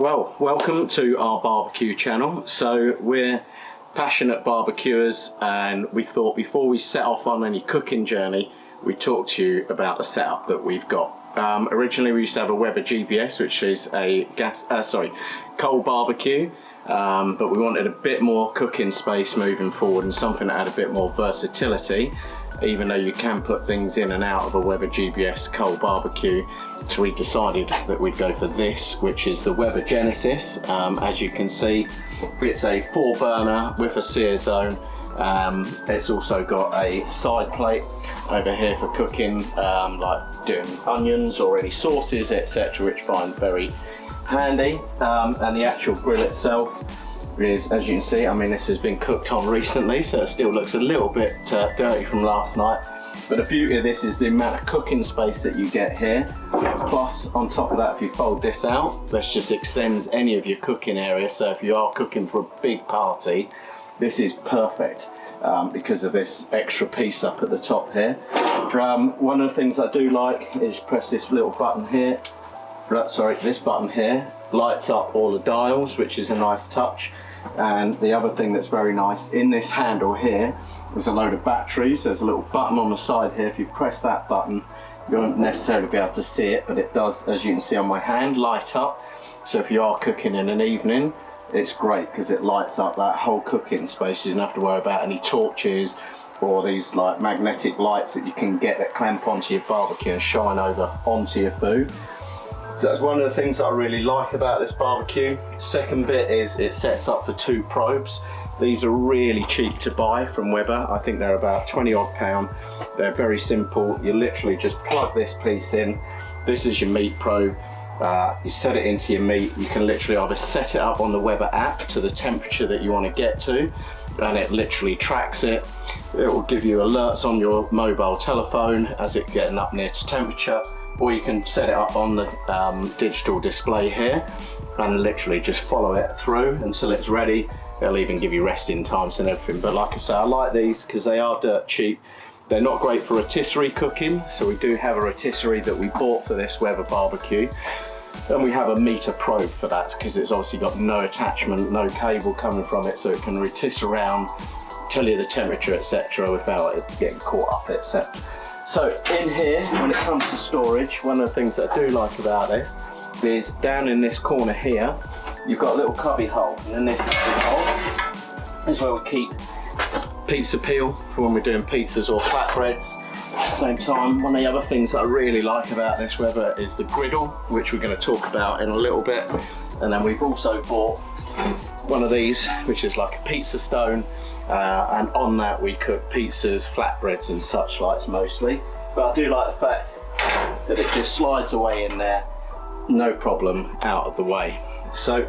Well, welcome to our barbecue channel. So we're passionate barbecuers, and we thought before we set off on any cooking journey, we talk to you about the setup that we've got. Originally we used to have a Weber GBS, which is a coal barbecue, but we wanted a bit more cooking space moving forward and something that had a bit more versatility, even though you can put things in and out of a Weber GBS coal barbecue. So we decided that we'd go for this, which is the Weber Genesis. As you can see, it's a 4-burner with a sear zone. It's also got a side plate over here for cooking, like doing onions or any sauces, etc., which I find very handy. And the actual grill itself is, as you can see, I mean, this has been cooked on recently, so it still looks a little bit dirty from last night. But the beauty of this is the amount of cooking space that you get here. Plus, on top of that, if you fold this out, this just extends any of your cooking area. So if you are cooking for a big party, this is perfect because of this extra piece up at the top here. One of the things I do like is press this little button here. This button here lights up all the dials, which is a nice touch. And the other thing that's very nice, in this handle here, there's a load of batteries. There's a little button on the side here. If you press that button, you won't necessarily be able to see it, but it does, as you can see on my hand, light up. So if you are cooking in an evening, it's great because it lights up that whole cooking space. You don't have to worry about any torches or these like magnetic lights that you can get that clamp onto your barbecue and shine over onto your food. So that's one of the things that I really like about this barbecue. Second bit is it sets up for 2 probes. These are really cheap to buy from Weber. I think they're about 20 odd pound. They're very simple. You literally just plug this piece in. This is your meat probe. You set it into your meat. You can literally either set it up on the Weber app to the temperature that you want to get to, and it literally tracks it. It will give you alerts on your mobile telephone as it's getting up near to temperature, or you can set it up on the digital display here and literally just follow it through until it's ready. They'll even give you resting times and everything. But like I say, I like these because they are dirt cheap. They're not great for rotisserie cooking, so we do have a rotisserie that we bought for this Weber barbecue. And we have a meter probe for that because it's obviously got no attachment, no cable coming from it, so it can rotisserie around, tell you the temperature, etc., without it getting caught up, etc. So in here, when it comes to storage, one of the things that I do like about this is down in this corner here, you've got a little cubby hole, and in this cubby hole is where we keep pizza peel for when we're doing pizzas or flatbreads. At the same time, one of the other things that I really like about this Weber is the griddle, which we're going to talk about in a little bit. And then we've also bought one of these, which is like a pizza stone, and on that we cook pizzas, flatbreads and such likes mostly. But I do like the fact that it just slides away in there, no problem, out of the way. So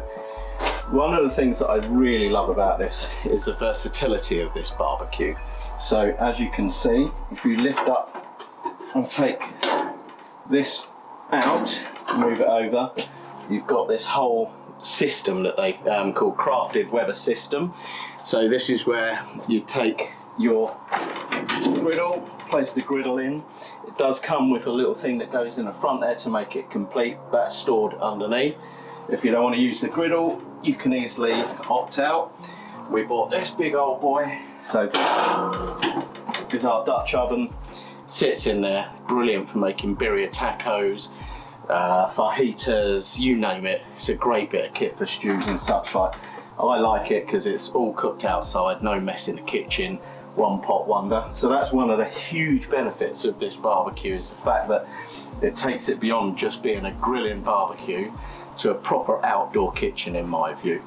one of the things that I really love about this is the versatility of this barbecue. So as you can see, if you lift up and take this out, move it over, you've got this whole system that they've called Crafted Weber System. So this is where you take your griddle, place the griddle in. It does come with a little thing that goes in the front there to make it complete. That's stored underneath. If you don't want to use the griddle, you can easily opt out. We bought this big old boy. So this is our Dutch oven. Sits in there, brilliant for making birria tacos, fajitas, you name it. It's a great bit of kit for stews and such like. I like it because it's all cooked outside, no mess in the kitchen, one pot wonder. So that's one of the huge benefits of this barbecue, is the fact that it takes it beyond just being a grilling barbecue to a proper outdoor kitchen in my view.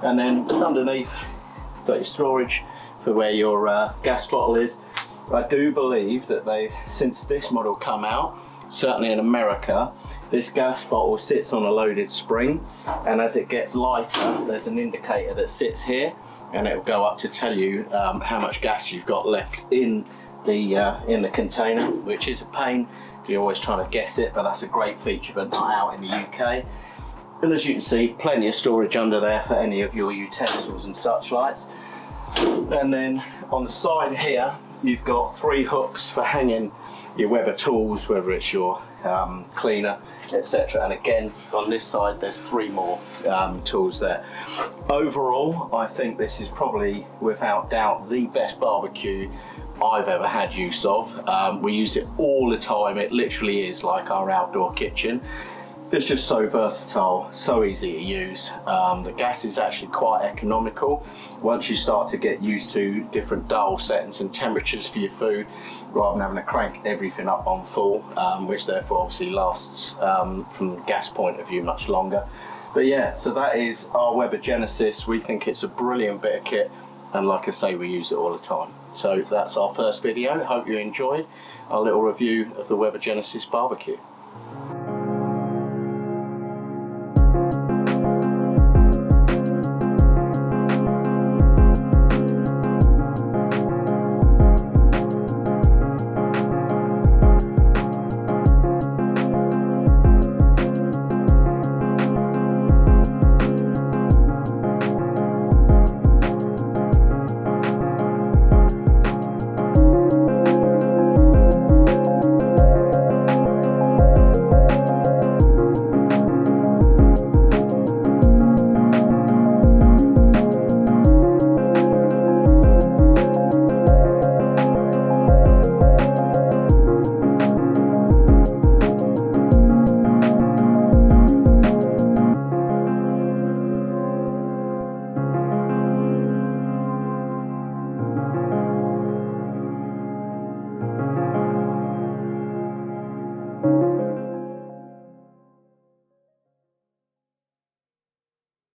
And then underneath, got your storage for where your gas bottle is. I do believe that they, since this model come out, certainly in America, this gas bottle sits on a loaded spring, and as it gets lighter, there's an indicator that sits here, and it will go up to tell you how much gas you've got left in the container, which is a pain. You're always trying to guess it, but that's a great feature, but not out in the UK. And as you can see, plenty of storage under there for any of your utensils and such lights. And then on the side here, you've got 3 hooks for hanging your Weber tools, whether it's your cleaner, etc. And again, on this side, there's 3 more tools there. Overall, I think this is probably, without doubt, the best barbecue I've ever had use of. We use it all the time. It literally is like our outdoor kitchen. It's just so versatile, so easy to use. The gas is actually quite economical once you start to get used to different dial settings and temperatures for your food, rather than having to crank everything up on full, which therefore obviously lasts from the gas point of view much longer. But yeah, so that is our Weber Genesis. We think it's a brilliant bit of kit, and like I say, we use it all the time. So that's our first video. Hope you enjoyed our little review of the Weber Genesis barbecue.